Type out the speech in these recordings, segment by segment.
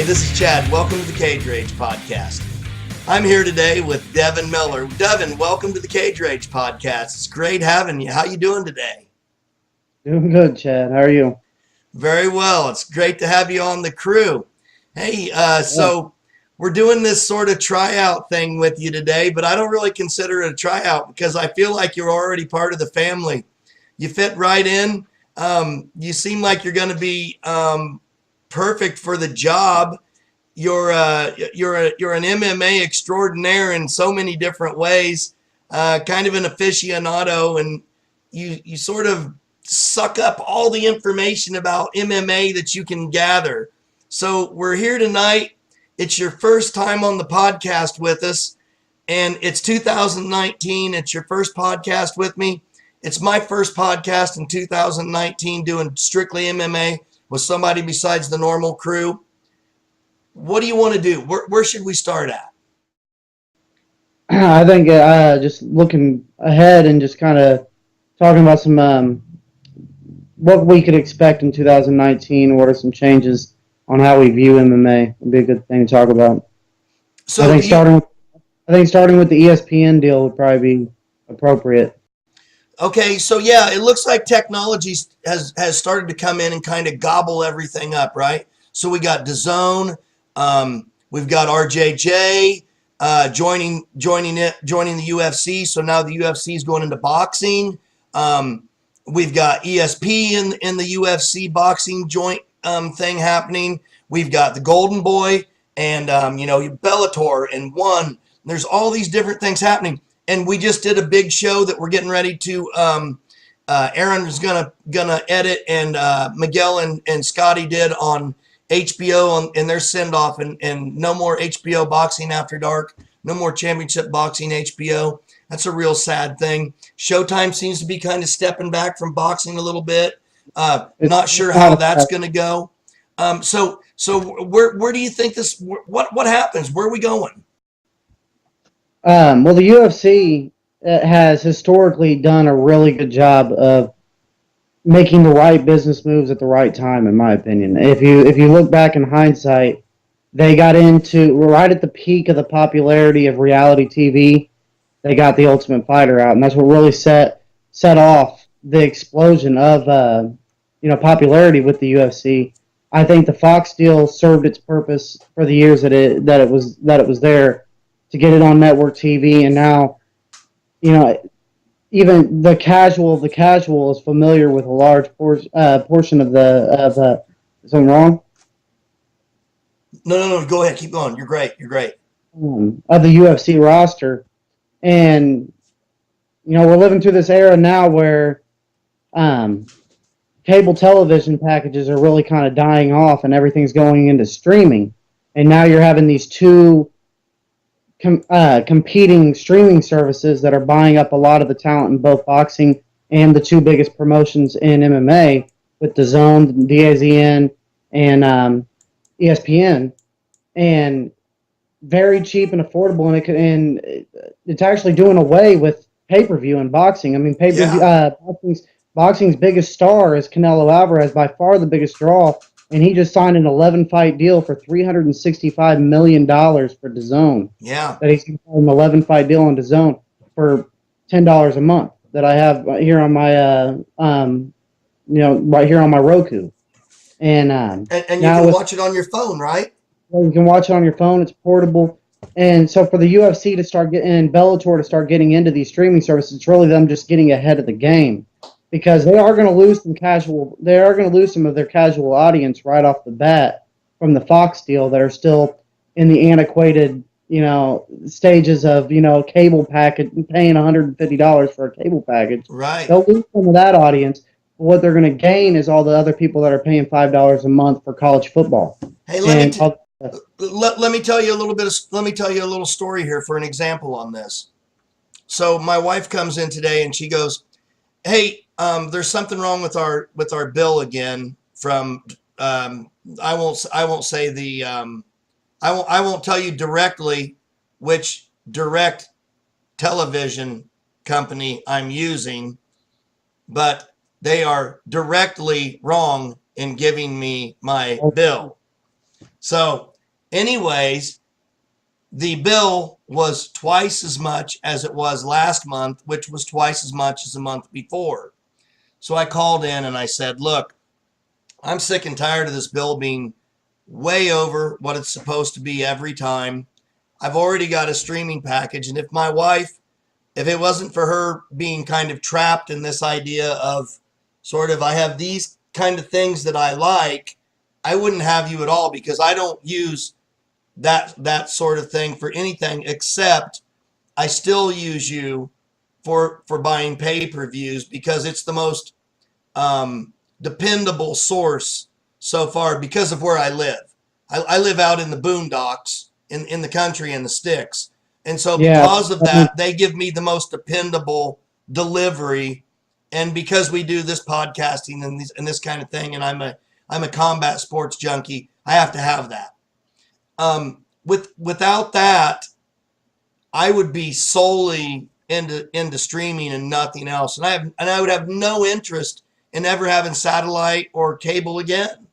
this is Chad. Welcome to the Cage Rage Podcast. I'm here today with Devin Miller. Devin, welcome to the Cage Rage Podcast. It's great having you. How you doing today? Doing good, Chad. How are you? Very well. It's great to have you on the crew. Hey, so we're doing this sort of tryout thing with you today, but I don't really consider it a tryout because I feel like you're already part of the family. You fit right in. You seem like you're going to be perfect for the job. You're an MMA extraordinaire in so many different ways, kind of an aficionado, and you sort of suck up all the information about MMA that you can gather. So we're here tonight. It's your first time on the podcast with us, and it's 2019. It's your first podcast with me. It's my first podcast in 2019 doing strictly MMA with somebody besides the normal crew. What do you want to do? Where should we start at? I think just looking ahead and just kind of talking about some what we could expect in 2019. What are some changes on how we view MMA? Would be a good thing to talk about. So I think starting with the ESPN deal would probably be appropriate. Okay, so yeah, it looks like technology has started to come in and kind of gobble everything up, right? So we got DAZN, we've got RJJ joining the UFC. So now the UFC is going into boxing. We've got ESP in the UFC boxing joint thing happening. We've got the Golden Boy and Bellator and One. There's all these different things happening. And we just did a big show that we're getting ready to. Aaron is gonna edit, and Miguel and Scotty did on HBO in their send off, and no more HBO boxing after dark, no more championship boxing HBO. That's a real sad thing. Showtime seems to be kind of stepping back from boxing a little bit. Not sure how that's gonna go. So where do you think this? What happens? Where are we going? Well, the UFC has historically done a really good job of making the right business moves at the right time, in my opinion. If you look back in hindsight, they got into right at the peak of the popularity of reality TV. They got the Ultimate Fighter out, and that's what really set off the explosion of popularity with the UFC. I think the Fox deal served its purpose for the years that it was there, to get it on network TV, and now, even the casual is familiar with a large portion of something wrong? No. Go ahead. Keep going. You're great. Of the UFC roster, and we're living through this era now where cable television packages are really kind of dying off, and everything's going into streaming, and now you're having these two competing streaming services that are buying up a lot of the talent in both boxing and the two biggest promotions in MMA, with DAZN, DAZN, and ESPN, and very cheap and affordable, and it's actually doing away with pay-per-view in boxing. I mean, boxing's biggest star is Canelo Alvarez, by far the biggest draw, and he just signed an 11-fight deal for $365 million for DAZN. Yeah. That he's going to sign an 11-fight deal on DAZN for $10 a month that I have here on my, right here on my Roku. And you can watch it on your phone, right? You can watch it on your phone. It's portable. And so for the UFC to start getting, and Bellator to start getting into these streaming services, it's really them just getting ahead of the game. Because they are going to lose some of their casual audience right off the bat from the Fox deal that are still in the antiquated, stages of, cable package, paying $150 for a cable package. Right. They'll lose some of that audience. But what they're going to gain is all the other people that are paying $5 a month for college football. Hey, let me tell you a little story here for an example on this. So my wife comes in today and she goes, "Hey, there's something wrong with our bill again from I won't tell you directly which direct television company I'm using, but they are directly wrong in giving me my bill." So Anyways, the bill was twice as much as it was last month, which was twice as much as the month before. So I called in and I said, look, I'm sick and tired of this bill being way over what it's supposed to be every time. I've already got a streaming package. And if it wasn't for her being kind of trapped in this idea of sort of, I have these kind of things that I like, I wouldn't have you at all, because I don't use that sort of thing for anything, except I still use you for buying pay-per-views, because it's the most dependable source so far because of where I live. I live out in the boondocks, in the country, in the sticks. And so Yeah, because of that, they give me the most dependable delivery. And because we do this podcasting and this kind of thing, and I'm a combat sports junkie, I have to have that. Without that, I would be solely into streaming and nothing else. And I would have no interest in ever having satellite or cable again.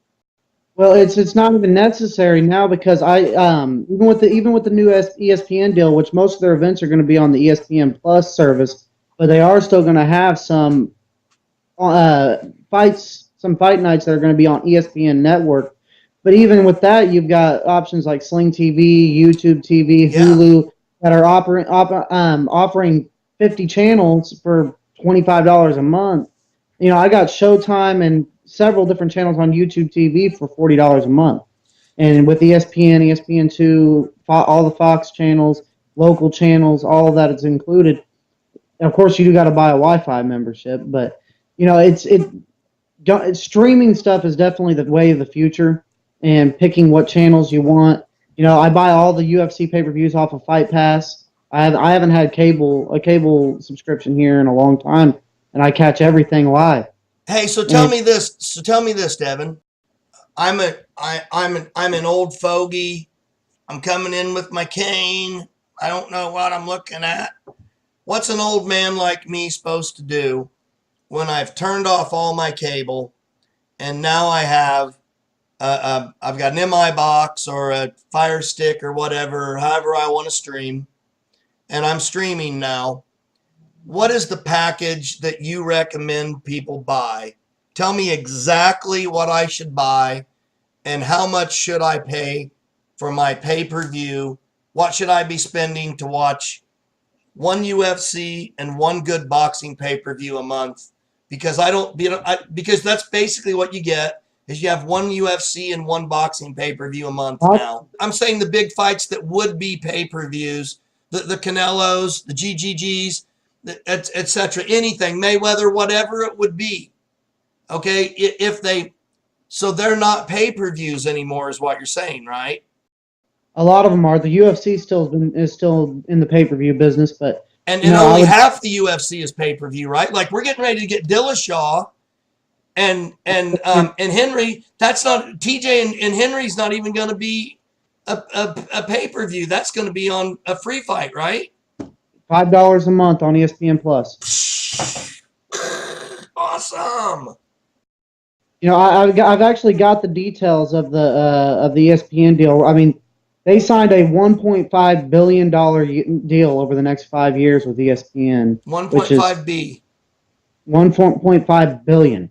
well, it's not even necessary now, because even with the new ESPN deal, which most of their events are going to be on the ESPN Plus service, but they are still going to have some fight nights that are going to be on ESPN Network. But even with that, you've got options like Sling TV, YouTube TV, Yeah. Hulu that are offering 50 channels for $25 a month. You know, I got Showtime and several different channels on YouTube TV for $40 a month. And with ESPN, ESPN2, all the Fox channels, local channels, all of that is included. And of course, you do got to buy a Wi-Fi membership, but you know, streaming stuff is definitely the way of the future, and picking what channels you want. You know, I buy all the UFC pay-per-views off of Fight Pass. I haven't had a cable subscription here in a long time, and I catch everything live. Hey, so tell me this. So tell me this, Devin. I'm an old fogey. I'm coming in with my cane. I don't know what I'm looking at. What's an old man like me supposed to do when I've turned off all my cable, and now I've got an MI box or a Fire Stick or whatever, however I want to stream, and I'm streaming now? What is the package that you recommend people buy? Tell me exactly what I should buy, and how much should I pay for my pay-per-view? What should I be spending to watch one UFC and one good boxing pay-per-view a month? Because because that's basically what you get, is you have one UFC and one boxing pay-per-view a month now. I'm saying the big fights that would be pay-per-views, the Canelos, the GGGs, etc., anything, Mayweather, whatever it would be. Okay, so they're not pay-per-views anymore, is what you're saying, right? A lot of them are. The UFC is still in the pay-per-view business, but and only half the UFC is pay-per-view, right? Like, we're getting ready to get Dillashaw and Henry. That's not TJ and Henry's not even going to be a pay-per-view. That's going to be on a free fight, right? $5 a month on ESPN Plus. Awesome. You know, I've actually got the details of the ESPN deal. I mean, they signed a $1.5 billion deal over the next 5 years with ESPN. 1.5 B. 1.5 billion.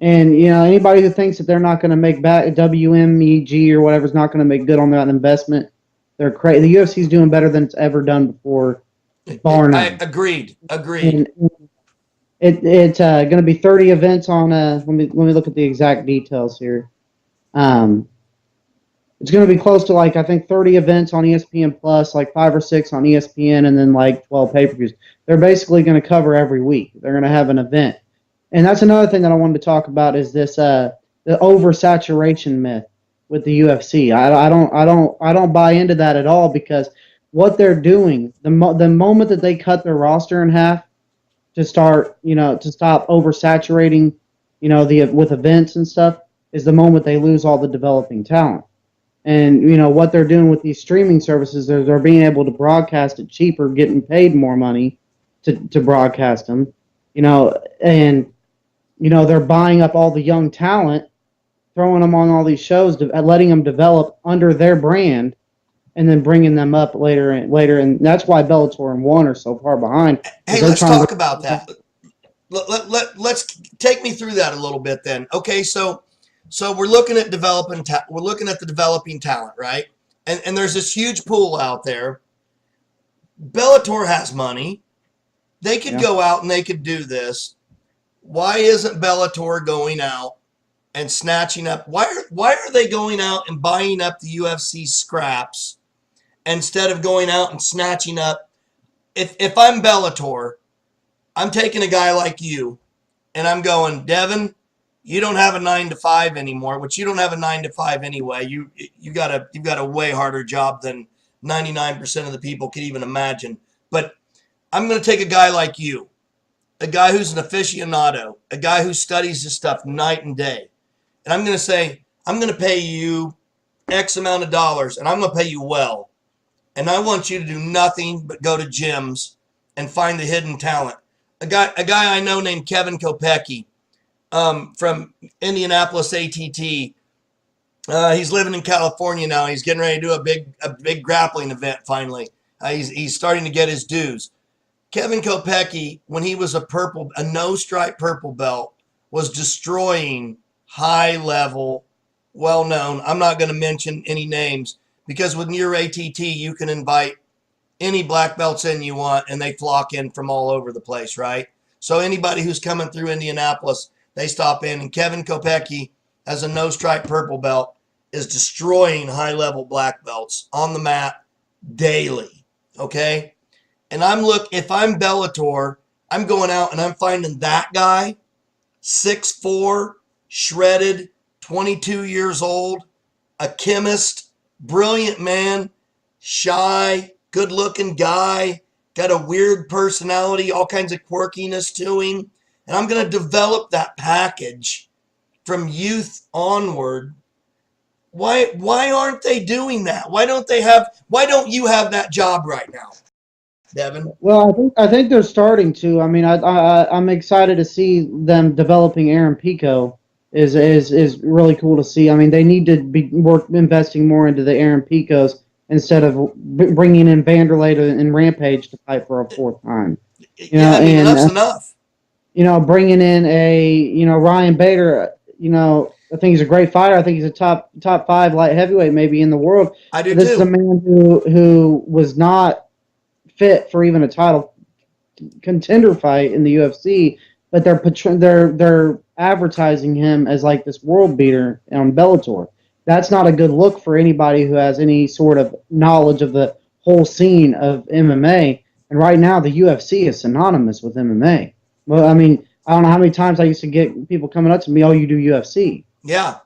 And you know, anybody who thinks that they're not going to make back WMEG or whatever is not going to make good on that investment, they're crazy. The UFC is doing better than it's ever done before, bar none. Agreed. And it's going to be 30 events on. Let me look at the exact details here. It's going to be close to, like, I think 30 events on ESPN Plus, like 5 or 6 on ESPN, and then like 12 pay-per-views. They're basically going to cover every week. They're going to have an event. And that's another thing that I wanted to talk about, is this the oversaturation myth with the UFC. I don't buy into that at all, because what they're doing, the moment that they cut their roster in half to start, to stop oversaturating, with events and stuff, is the moment they lose all the developing talent. And what they're doing with these streaming services, they're being able to broadcast it cheaper, getting paid more money to broadcast them, and they're buying up all the young talent throwing them on all these shows, letting them develop under their brand, and then bringing them up later. And that's why Bellator and One are so far behind, because Hey, they're let's trying talk to. about that. Let's take me through that a little bit then. Okay, so we're looking at we're looking at the developing talent, right? And there's this huge pool out there. Bellator has money. They could Yeah. go out and they could do this. Why isn't Bellator going out and snatching up? Why are they going out and buying up the UFC scraps instead of going out and snatching up? If I'm Bellator, I'm taking a guy like you and I'm going, Devin, you don't have a 9 to 5 anymore, which you don't have a 9 to 5 anyway. You've got a way harder job than 99% of the people could even imagine. But I'm going to take a guy like you, a guy who's an aficionado, a guy who studies this stuff night and day. And I'm going to say, I'm going to pay you X amount of dollars, and I'm going to pay you well. And I want you to do nothing but go to gyms and find the hidden talent. A guy I know named Kevin Kopecky from Indianapolis ATT. He's living in California now. He's getting ready to do a big grappling event finally. He's starting to get his dues. Kevin Kopecky, when he was a no-stripe purple belt, was destroying high-level, well-known. I'm not going to mention any names because when you're ATT, you can invite any black belts in you want, and they flock in from all over the place, right? So anybody who's coming through Indianapolis, they stop in. And Kevin Kopecky, as a no-stripe purple belt, is destroying high-level black belts on the mat daily, okay? And if I'm Bellator, I'm going out and I'm finding that guy, 6'4", shredded, 22 years old, a chemist, brilliant man, shy, good-looking guy, got a weird personality, all kinds of quirkiness to him. And I'm going to develop that package from youth onward. Why aren't they doing that? Why don't you have that job right now, Devin? Well, I think they're starting to. I mean, I'm excited to see them developing Aaron Pico. Is really cool to see. I mean, they need to be investing more into the Aaron Picos instead of bringing in Vanderlei and Rampage to fight for a fourth time. Yeah, I mean, enough's enough. Bringing in Ryan Bader. I think he's a great fighter. I think he's a top 5 light heavyweight maybe in the world. I do This too. is a man who was not fit for even a title contender fight in the UFC, but they're advertising him as like this world beater on Bellator. That's not a good look for anybody who has any sort of knowledge of the whole scene of MMA. And right now, the UFC is synonymous with MMA. Well, I mean, I don't know how many times I used to get people coming up to me, "Oh, you do UFC." Yeah.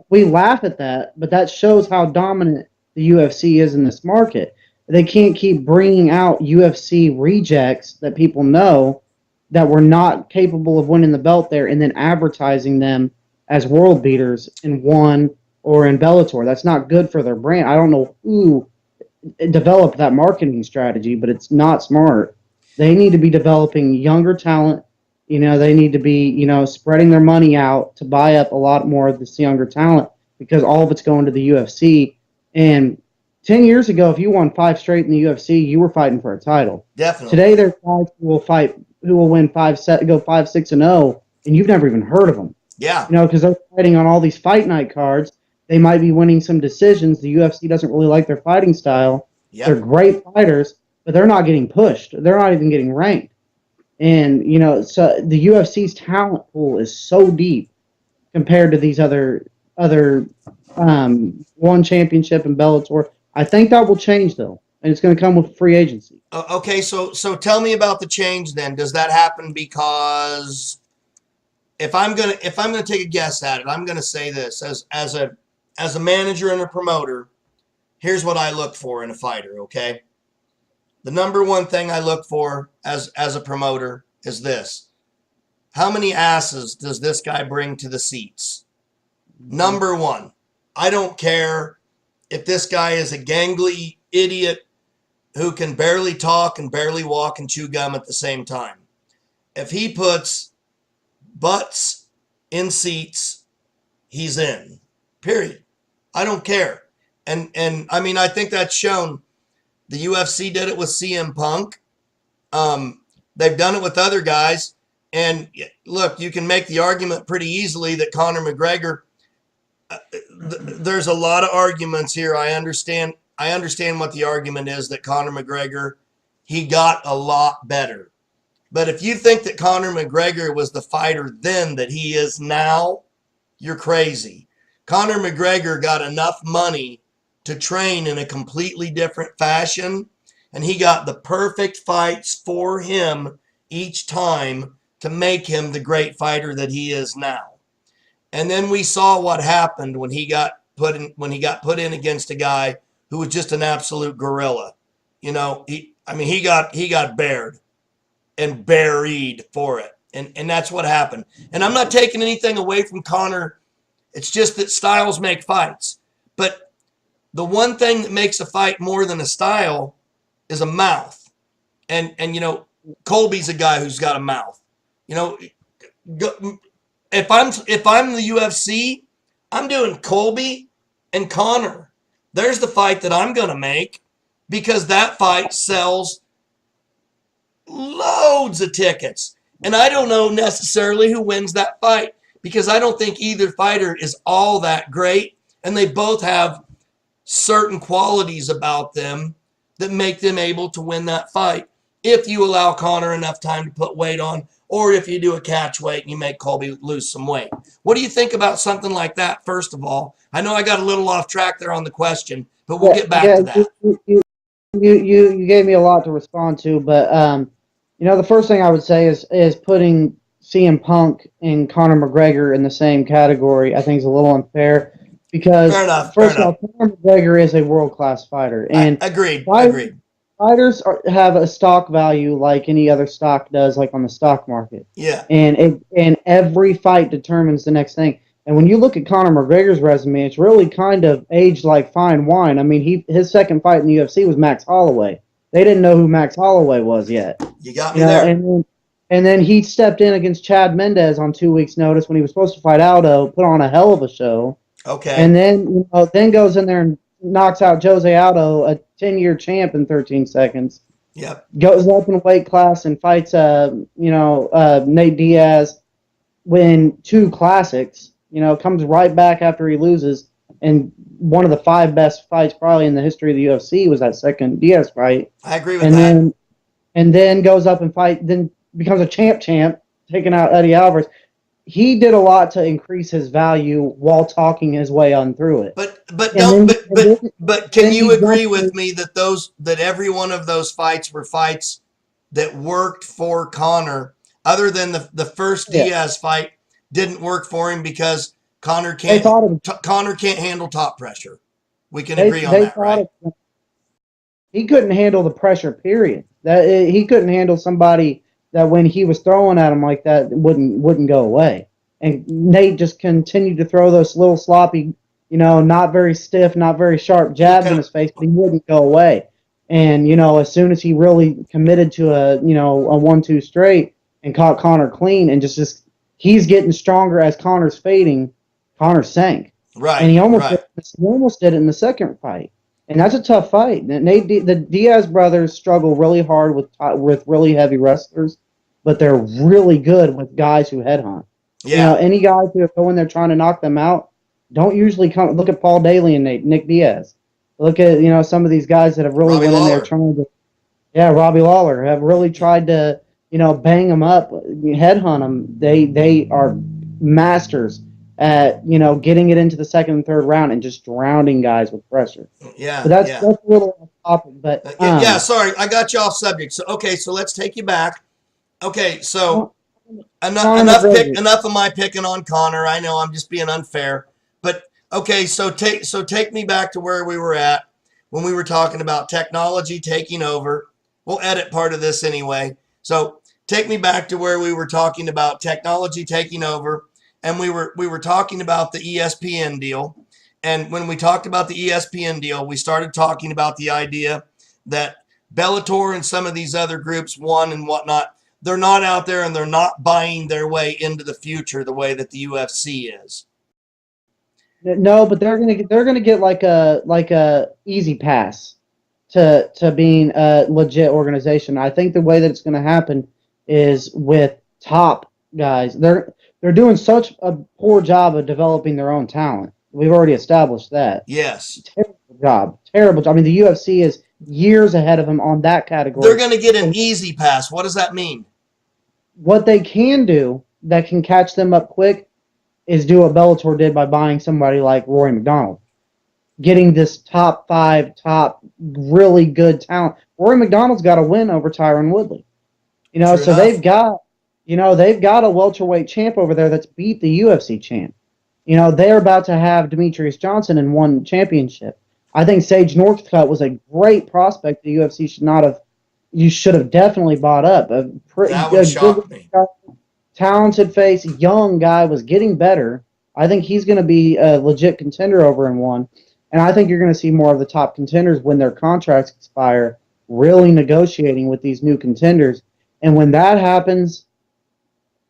We laugh at that, but that shows how dominant the UFC is in this market. They can't keep bringing out UFC rejects that people know that were not capable of winning the belt there and then advertising them as world beaters in One or in Bellator. That's not good for their brand. I don't know who developed that marketing strategy, but it's not smart. They need to be developing younger talent. They need to be, spreading their money out to buy up a lot more of this younger talent because all of it's going to the UFC. And 10 years ago, if you won 5 straight in the UFC, you were fighting for a title. Definitely. Today, there's guys who will win 5-6-0, and you've never even heard of them. Yeah. Because they're fighting on all these fight night cards. They might be winning some decisions. The UFC doesn't really like their fighting style. Yep. They're great fighters, but they're not getting pushed. They're not even getting ranked. And, so the UFC's talent pool is so deep compared to these other One Championship and Bellator. I think that will change, though, and it's going to come with free agency. Okay, so tell me about the change then. Does that happen because if I'm gonna take a guess at it, I'm gonna say this as a manager and a promoter. Here's what I look for in a fighter. Okay, the number one thing I look for as a promoter is this: how many asses does this guy bring to the seats? Number one. I don't care if this guy is a gangly idiot who can barely talk and barely walk and chew gum at the same time. If he puts butts in seats he's in. Period. I don't care. And I mean, I think that's shown. The UFC did it with CM Punk. They've done it with other guys. And look, you can make the argument pretty easily that Conor McGregor. There's a lot of arguments here. I understand what the argument is, that Conor McGregor, he got a lot better. But if you think that Conor McGregor was the fighter then that he is now, you're crazy. Conor McGregor got enough money to train in a completely different fashion, and he got the perfect fights for him each time to make him the great fighter that he is now. And then we saw what happened when he got put in against a guy who was just an absolute gorilla. You know, he got bared and buried for it. And that's what happened. And I'm not taking anything away from Conor. It's just that styles make fights. But the one thing that makes a fight more than a style is a mouth. And you know, Colby's a guy who's got a mouth. You know, if I'm the UFC, I'm doing Colby and Conor. There's the fight that I'm going to make, because that fight sells loads of tickets. And I don't know necessarily who wins that fight, because I don't think either fighter is all that great, and they both have certain qualities about them that make them able to win that fight, if you allow Conor enough time to put weight on, or if you do a catch weight and you make Colby lose some weight. What do you think about something like that, first of all? I know I got a little off track there on the question, but we'll get back to that. You gave me a lot to respond to, but you know, the first thing I would say is putting CM Punk and Conor McGregor in the same category, I think, is a little unfair, because first of all, Conor McGregor is a world-class fighter, and agreed. Fighters have a stock value like any other stock does, like on the stock market. Yeah. And every fight determines the next thing. And when you look at Conor McGregor's resume, it's really kind of aged like fine wine. I mean, his second fight in the UFC was Max Holloway. They didn't know who Max Holloway was yet. You got me there. And then he stepped in against Chad Mendez on 2 weeks' notice when he was supposed to fight Aldo, put on a hell of a show. Okay. And then then goes in there and knocks out Jose Aldo, a 10-year champ, in 13 seconds. Yep. Goes up in a weight class and fights Nate Diaz, win 2 classics. You know, comes right back after he loses, and one of the 5 best fights probably in the history of the UFC was that second Diaz fight. I agree with that. And then goes up and then becomes a champ, taking out Eddie Alvarez. He did a lot to increase his value while talking his way on through it. But can you agree with me that every one of those fights were fights that worked for Conor, other than the first Diaz fight didn't work for him because Conor can't handle top pressure. We can agree on that, right? He couldn't handle the pressure, period. He couldn't handle somebody that when he was throwing at him like that wouldn't go away. And Nate just continued to throw those little sloppy, not very stiff, not very sharp jabs in his face, but he wouldn't go away. And, as soon as he really committed to a 1-2 straight and caught Conor clean, and just he's getting stronger as Conor's fading, Conor sank. Right. And he almost did it in the second fight. And that's a tough fight. The Diaz brothers struggle really hard with really heavy wrestlers, but they're really good with guys who headhunt. Yeah. Any guys who go in there trying to knock them out don't usually come. Look at Paul Daly and Nick Diaz. Look at some of these guys that have really Robbie went in Lawler. there trying to. Yeah, Robbie Lawler have really tried to bang them up, headhunt them. They are masters at getting it into the second and third round and just drowning guys with pressure. Yeah, so that's a little off topic, but sorry, I got you off subject. So so let's take you back. Okay, so enough of my picking on Conor. I know I'm just being unfair, but okay, so take me back to where we were at when we were talking about technology taking over. We'll edit part of this anyway. So take me back to where we were talking about technology taking over. And we were talking about the ESPN deal. And when we talked about the ESPN deal, we started talking about the idea that Bellator and some of these other groups, One and whatnot, they're not out there and they're not buying their way into the future the way that the UFC is. No, but they're gonna get like a easy pass to being a legit organization. I think the way that it's gonna happen is with top guys. They're doing such a poor job of developing their own talent. We've already established that. Yes. Terrible job. Terrible job. I mean, the UFC is years ahead of them on that They're category. going to get an easy pass. What does that mean? What they can do that can catch them up quick is do what Bellator did by buying somebody like Rory McDonald, getting this top five, top really good talent. Rory McDonald's got a win over Tyron Woodley. True So enough. they've got a welterweight champ over there that's beat the UFC champ. They're about to have Demetrius Johnson in one championship. I think Sage Northcutt was a great prospect the UFC you should have definitely bought up. A That would good shock me. talented face, young guy, was getting better. I think he's going to be a legit contender over in one. And I think you're going to see more of the top contenders when their contracts expire, really negotiating with these new contenders. And when that happens,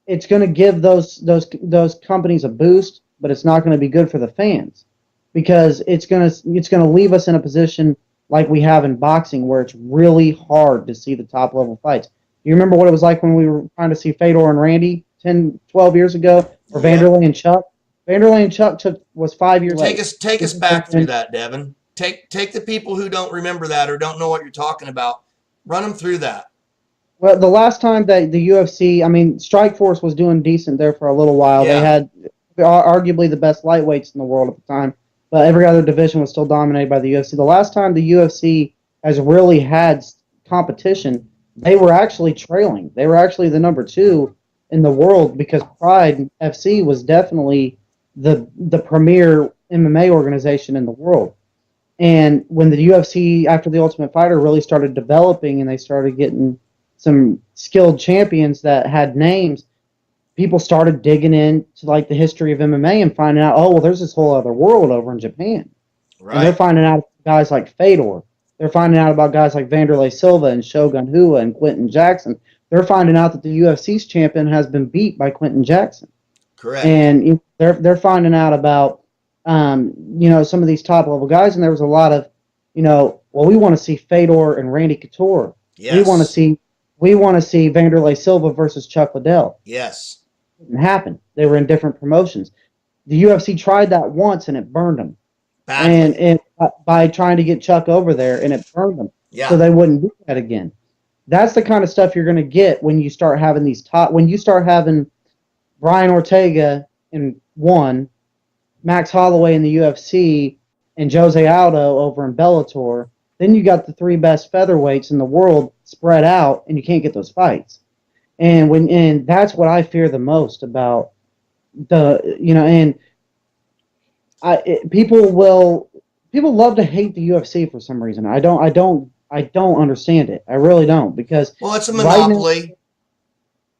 it's going to give those companies a boost, but it's not going to be good for the fans because it's going to leave us in a position like we have in boxing where it's really hard to see the top level fights. You remember what it was like when we were trying to see Fedor and Randy 10, 12 years ago, or Yep. Vanderlei and Chuck? Vanderlei and Chuck was 5 years late. Take us back through that, Devin. Take the people who don't remember that or don't know what you're talking about. Run them through that. Well, the last time that the UFC, I mean, Strikeforce was doing decent there for a little while. They Yeah. had arguably the best lightweights in the world at the time, but every other division was still dominated by the UFC. The last time the UFC has really had competition, they were actually trailing. They were actually the number 2 in the world because Pride FC was definitely the premier MMA organization in the world. And when the UFC, after the Ultimate Fighter, really started developing and they started getting some skilled champions that had names, people started digging into like the history of MMA and finding out, oh, well, there's this whole other world over in Japan. Right. And they're finding out guys like Fedor. They're finding out about guys like Vanderlei Silva and Shogun Rua and Quentin Jackson. They're finding out that the UFC's champion has been beat by Quentin Jackson. Correct. And they're finding out about some of these top level guys, and there was a lot of, well, we want to see Fedor and Randy Couture. Yes. We want to see Vanderlei Silva versus Chuck Liddell. Yes. It didn't happen. They were in different promotions. The UFC tried that once and it burned them. Badly. And by trying to get Chuck over there, and it burned them. Yeah. So they wouldn't do that again. That's the kind of stuff you're going to get when you start having when you start having Brian Ortega in one, Max Holloway in the UFC, and Jose Aldo over in Bellator. Then you got the 3 best featherweights in the world spread out, and you can't get those fights. And that's what I fear the most about people love to hate the UFC for some reason. I don't understand it. I really don't, because it's a monopoly. Right now,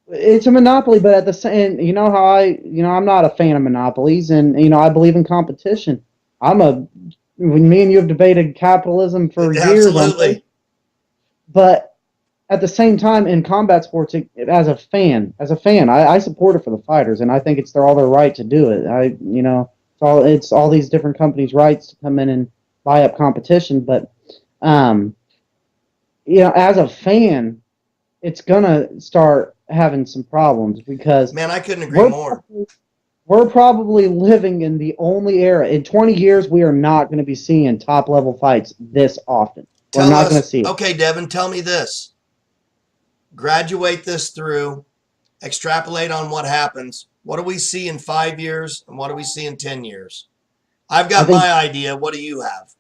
it's a monopoly, but at the same, how I'm not a fan of monopolies, and I believe in competition. Me and you have debated capitalism for years. Absolutely. But at the same time, in combat sports, as a fan, I support it for the fighters, and I think it's all their right to do it. It's all these different companies' rights to come in and buy up competition. But as a fan, it's gonna start having some problems because, man, I couldn't agree more. We're probably living in the only era. In 20 years, we are not going to be seeing top-level fights this often. We're not going to see it. Okay, Devin, tell me this. Graduate this through, extrapolate on what happens. What do we see in 5 years, and what do we see in 10 years? I've got my idea. What do you have?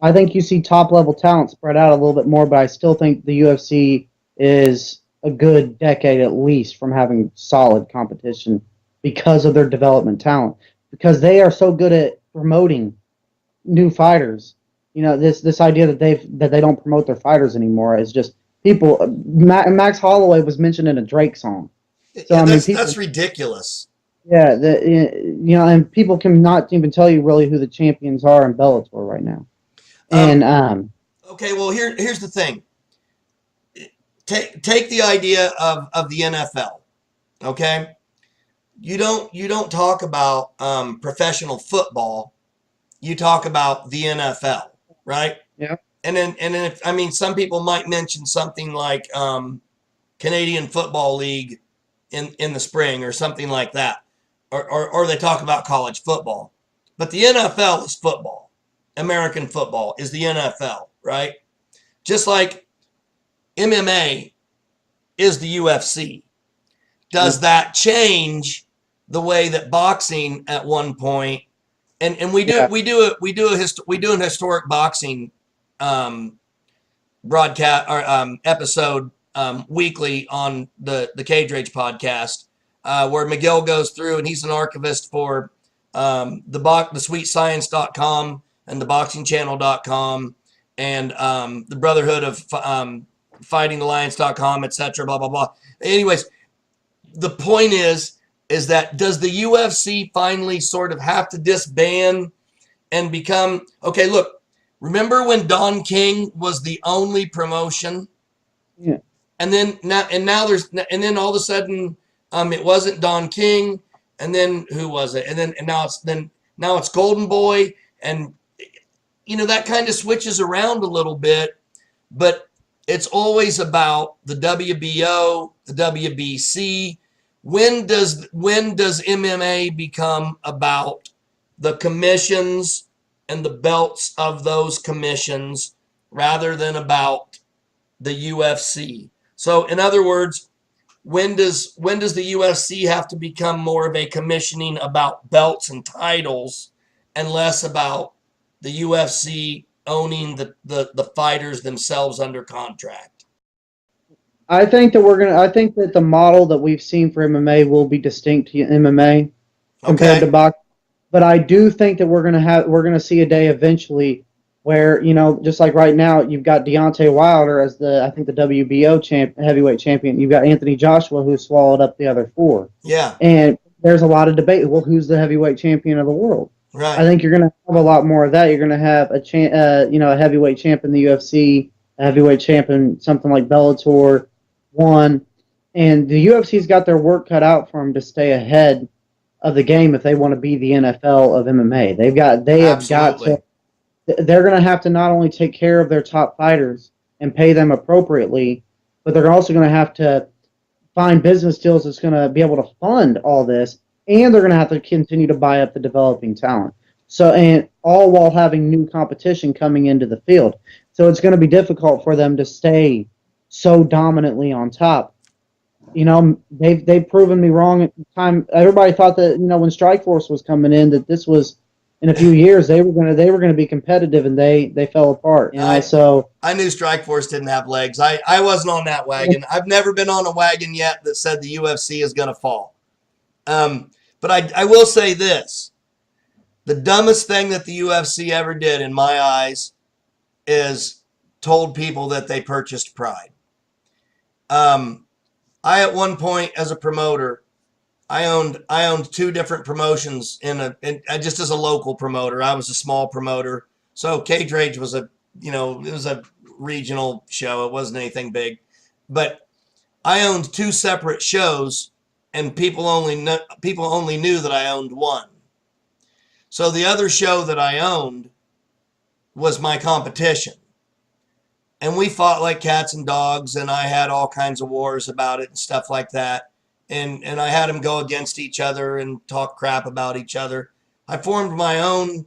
I think you see top-level talent spread out a little bit more, but I still think the UFC is a good decade at least from having solid competition because of their development talent, because they are so good at promoting new fighters. This idea that they don't promote their fighters anymore is just people. Max Holloway was mentioned in a Drake song. So that's ridiculous. Yeah, and people can not even tell you really who the champions are in Bellator right now. Okay, well here's the thing. Take the idea of the NFL. Okay. you don't talk about professional football. You talk about the NFL, right? Yeah. And then if, I mean, some people might mention something like Canadian Football League in the spring or something like that, or they talk about college football, but the NFL is football. American football is the NFL, right? Just like MMA is the UFC. Does that change the way that boxing at one point? And we do Yeah. we do an historic boxing um, broadcast or episode weekly on the Cage Rage podcast, where Miguel goes through, and he's an archivist for the sweetscience.com and the boxingchannel.com and the Brotherhood of fightingalliance.com, etc. Blah blah blah. Anyways, the point is that does the UFC finally sort of have to disband and become okay? Look, remember when Don King was the only promotion, Yeah. and then all of a sudden it wasn't Don King, and then who was it? And now it's Golden Boy, and that kind of switches around a little bit, but it's always about the WBO, the WBC. When does MMA become about the commissions and the belts of those commissions rather than about the UFC? So in other words, when does the UFC have to become more of a commissioning about belts and titles and less about the UFC owning the fighters themselves under contract? I think that the model that we've seen for MMA will be distinct to MMA compared to Okay. boxing. But I do think that we're gonna see a day eventually where, just like right now, you've got Deontay Wilder as I think the WBO heavyweight champion. You've got Anthony Joshua, who swallowed up the other four. Yeah. And there's a lot of debate. Well, who's the heavyweight champion of the world? I Right. think you're going to have a lot more of that. You're going to have a heavyweight champ in the UFC, a heavyweight champ in something like Bellator, one, and the UFC's got their work cut out for them to stay ahead of the game if they want to be the NFL of MMA. They have got to. Absolutely. They're going to have to not only take care of their top fighters and pay them appropriately, but they're also going to have to find business deals that's going to be able to fund all this, and they're going to have to continue to buy up the developing talent. So, and all while having new competition coming into the field. So it's going to be difficult for them to stay so dominantly on top. They've proven me wrong at the time. Everybody thought that, when Strikeforce was coming in, that this was in a few years they were going to be competitive, and they fell apart. I knew Strikeforce didn't have legs. I wasn't on that wagon. I've never been on a wagon yet that said the UFC is going to fall. But I will say this. The dumbest thing that the UFC ever did, in my eyes, is told people that they purchased Pride. I at one point as a promoter, I owned two different promotions just as a local promoter. I was a small promoter, so Cage Rage was it was a regional show. It wasn't anything big, but I owned two separate shows, and people only knew that I owned one. So the other show that I owned was my competition. And we fought like cats and dogs, and I had all kinds of wars about it and stuff like that. And I had them go against each other and talk crap about each other. I formed my own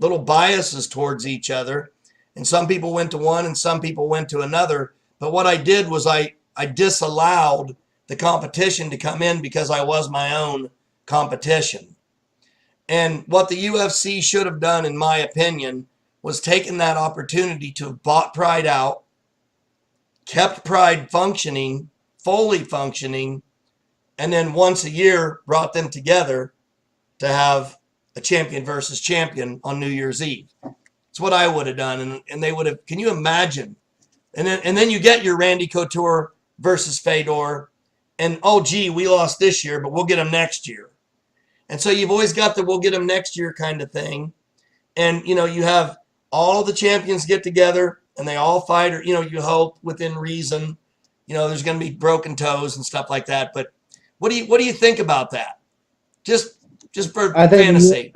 little biases towards each other. And some people went to one and some people went to another. But what I did was I disallowed the competition to come in because I was my own competition. And what the UFC should have done, in my opinion, was taken that opportunity to have bought Pride out, kept Pride functioning, fully functioning, and then once a year brought them together to have a champion versus champion on New Year's Eve. It's what I would have done, and they would have. Can you imagine? And then you get your Randy Couture versus Fedor, and oh gee, we lost this year, but we'll get him next year. And so you've always got the we'll get him next year kind of thing. And you have all the champions get together and they all fight, or you hope within reason. There's going to be broken toes and stuff like that. But what do you think about that? Just for I think fantasy.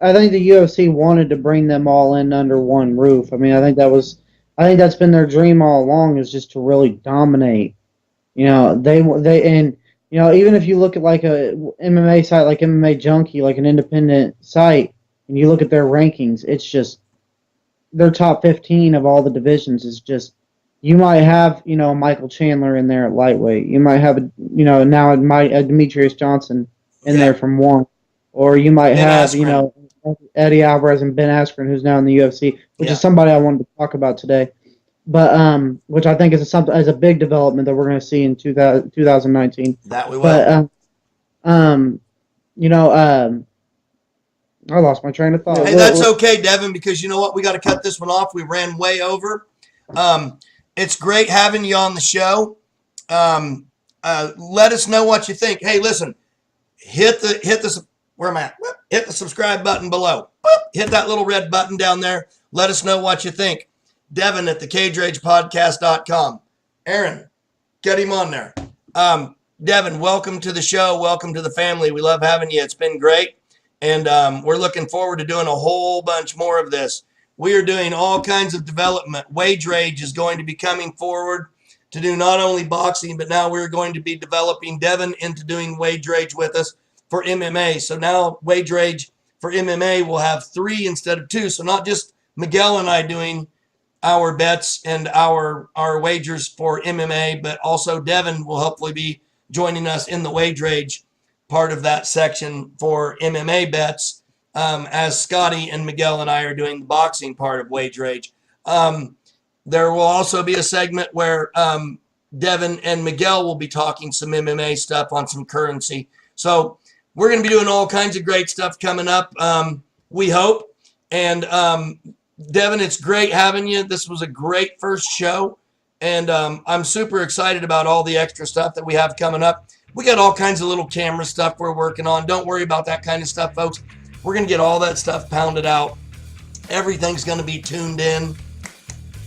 I think the UFC wanted to bring them all in under one roof. I mean, I think that's been their dream all along, is just to really dominate. You know, and you know, even if you look at like a MMA site like MMA Junkie, like an independent site, and you look at their rankings, it's just their top 15 of all the divisions is just, you might have, you know, Michael Chandler in there at lightweight. You might have, you know, now it might Demetrius Johnson in there Yeah. from one, or you might Ben have, you Askren. know, Eddie Alvarez and Ben Askren, who's now in the UFC, which is Yeah. somebody I wanted to talk about today. But which I think is a big development that we're going to see in 2019. That we will. But um, you know, I lost my train of thought. Hey, that's okay, Devin, because you know what? We got to cut this one off. We ran way over. It's great having you on the show. Let us know what you think. Hey, listen, hit the where am I at? Hit the subscribe button below. Hit that little red button down there. Let us know what you think. Devin at thecageragebepodcast.com. Aaron, get him on there. Devin, welcome to the show. Welcome to the family. We love having you. It's been great. And we're looking forward to doing a whole bunch more of this. We are doing all kinds of development. Wage Rage is going to be coming forward to do not only boxing, but now we're going to be developing Devin into doing Wage Rage with us for MMA. So now Wage Rage for MMA will have 3 instead of 2. So not just Miguel and I doing our bets and our wagers for MMA, but also Devin will hopefully be joining us in the Wage Rage part of that section for MMA bets, as Scotty and Miguel and I are doing the boxing part of Wage Rage. There will also be a segment where Devin and Miguel will be talking some MMA stuff on some currency. So we're going to be doing all kinds of great stuff coming up, we hope. And Devin, it's great having you. This was a great first show. And I'm super excited about all the extra stuff that we have coming up. We got all kinds of little camera stuff we're working on. Don't worry about that kind of stuff, folks. We're going to get all that stuff pounded out. Everything's going to be tuned in.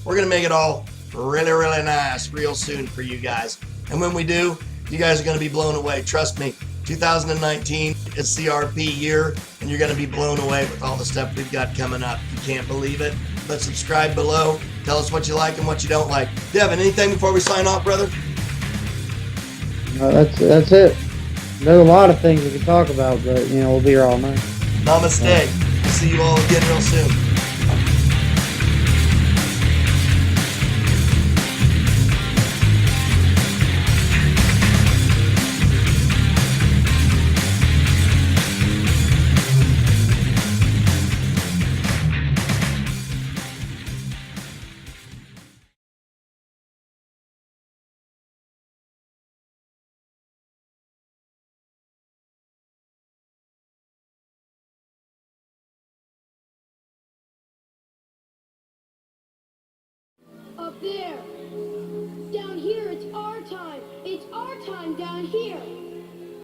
We're going to make it all really, really nice real soon for you guys. And when we do, you guys are going to be blown away. Trust me, 2019 is CRP year, and you're going to be blown away with all the stuff we've got coming up. You can't believe it. But subscribe below. Tell us what you like and what you don't like. Devin, anything before we sign off, brother? That's it. There's a lot of things we could talk about, but you know, we'll be here all night. Namaste. See you all again real soon. Up there. Down here, it's our time. It's our time down here.